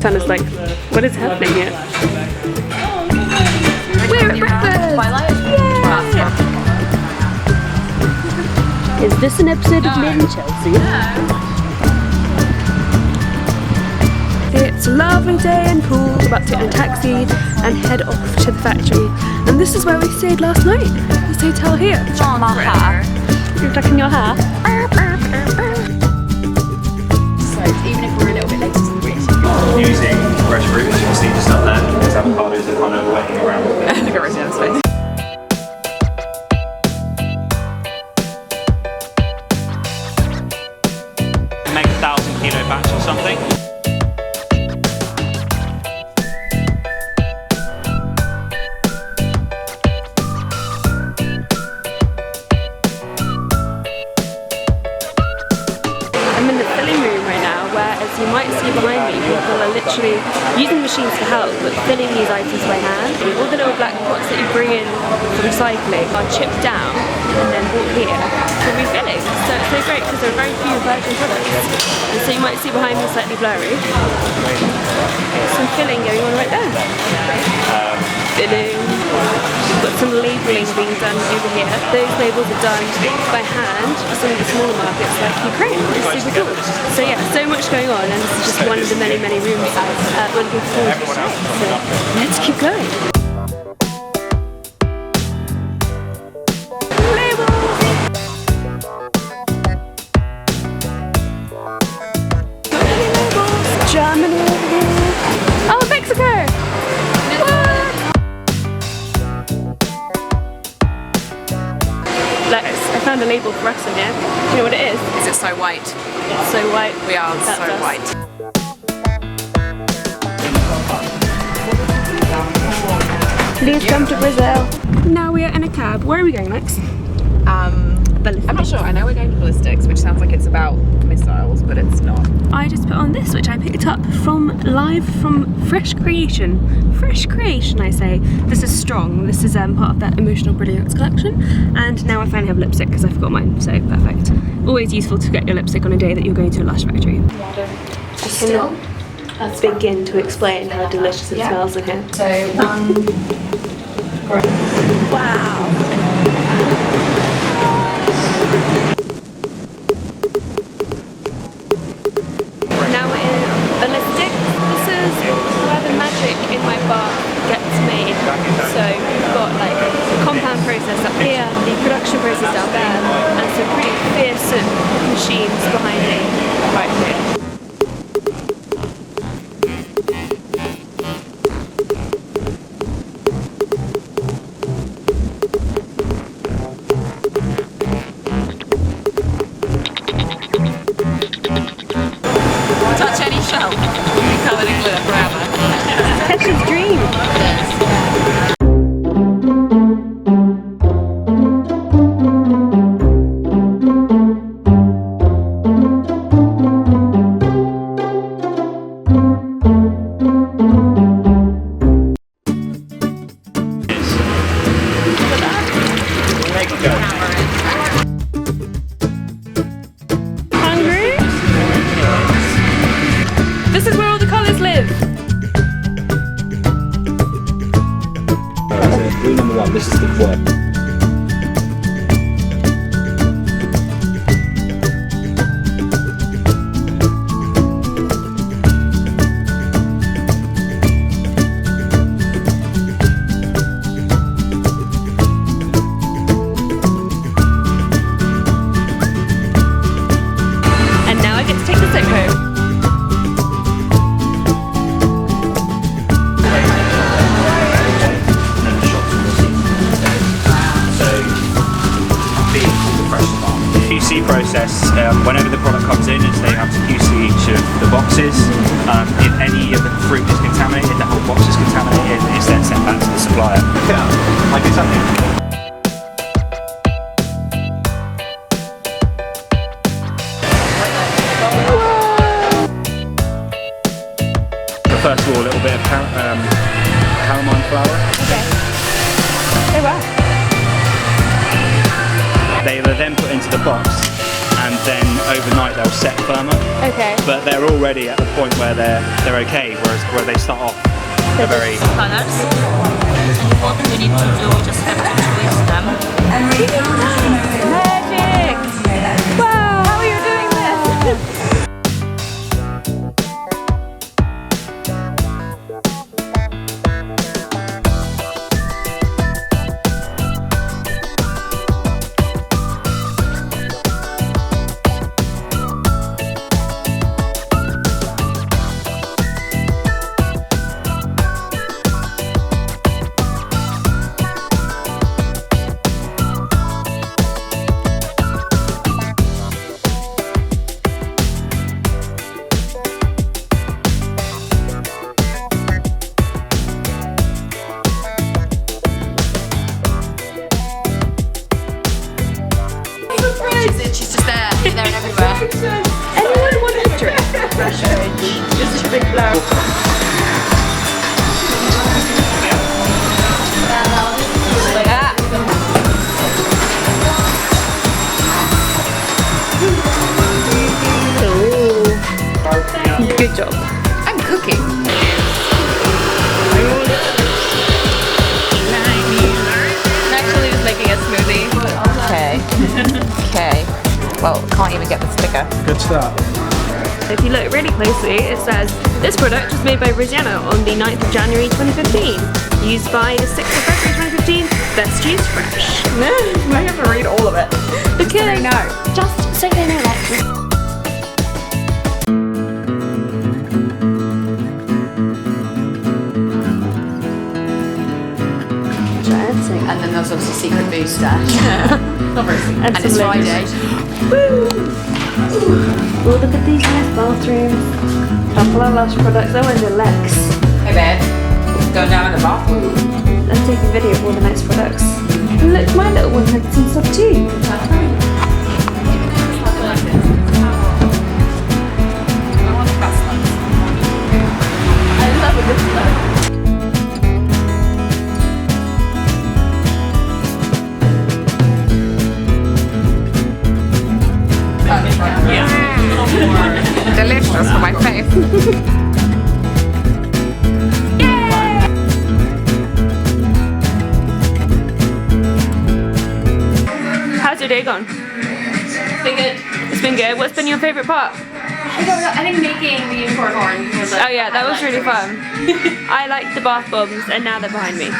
Tanner's like, what is happening here? We're at breakfast! Yay! Is this an episode of Made in Chelsea? It's a lovely day in Poole. We're about to get in a taxi and head off to the factory. And this is where we stayed last night. This hotel here. On my hair. You're tucking your hair? So even if we're a little bit late to some using fresh fruit, as you can see just up there, because avocados are kind of waiting around. Look at Rosianna's face. Make a 1,000 kilo batch or something. I'm in the filling room right now, where, as you might see behind me, people are literally using machines to help, but filling these items by hand. All the little black pots that you bring in for recycling are chipped down and then brought here for refilling. So it's so great because there are very few virgin products. And so you might see behind me slightly blurry. Some filling going on right there. Filling. We've got some labelling being done over here. Those labels are done by hand for some of the smaller markets like Ukraine. It's super cool. So yeah, so much going on, and this is just one of the many, many rooms we're looking forward to. So let's keep going. Germany over here. Oh, Mexico! Lex, I found a label for us in here. Do you know what it is? Is it so white? It's so white. We are That's so us. white. Please come to Brazil. Now we are in a cab. Where are we going next? I'm not sure. I know we're going to ballistics, which sounds like it's about missiles, but it's not. I just put on this, which I picked up live from Fresh Creation. Fresh Creation, I say. This is strong. This is part of that Emotional Brilliance collection. And now I finally have lipstick because I forgot mine, so perfect. Always useful to get your lipstick on a day that you're going to a Lush factory. I cannot begin to explain how delicious it smells in here. So one. Wow. Now we're in ballistics. This is where the magic in my bar gets made. So we've got like the compound process up here, the production process down there, and some pretty fearsome machines behind me right here. Touch any shell. You covered in glitter forever. Kesha's dream. Hungry? This is where all the colours live. Rule number one, this is the work. And now I get to take the soap home. QC process, whenever the product comes in, is they have to QC each of the boxes. If any of the fruit is contaminated, the whole box is contaminated, it's then sent back to the supplier. Yeah, like it's something. First of all, a little bit of calamine flour. Okay. Oh wow. They are then put into the box and then overnight they'll set firmer. Okay. But they're already at the point where they're okay, whereas where they start off, they're very. Colors. And what we need to do, we just have to twist them. Magic! Wow, how are you doing this? She's just there and everywhere. Anyone want a drink? Just a big blow. Good job. I'm cooking. I'm actually just making a smoothie. Okay. Okay. Well, can't even get the sticker. Good start. If you look really closely, it says, this product was made by Rosianna on the 9th of January 2015. Used by the 6th of February 2015. Best used fresh. I have to read all of it. Because know. just so they know that. And then there's obviously secret booster. Not very secret. And it's some Friday. Woo! Oh, look at these nice bathrooms. Couple of Lush products. Oh, and your legs. Hey babe, going down in the bathroom. Let's take a video of all the nice products. And look, my little one had some stuff too. I love a good flow. Delicious for my face. How's your day gone? It's been good. It's been good. What's been your favourite part? I don't know. I think making the unicorn horn was like. Oh yeah, that was really fun. I liked the bath bombs and now they're behind me.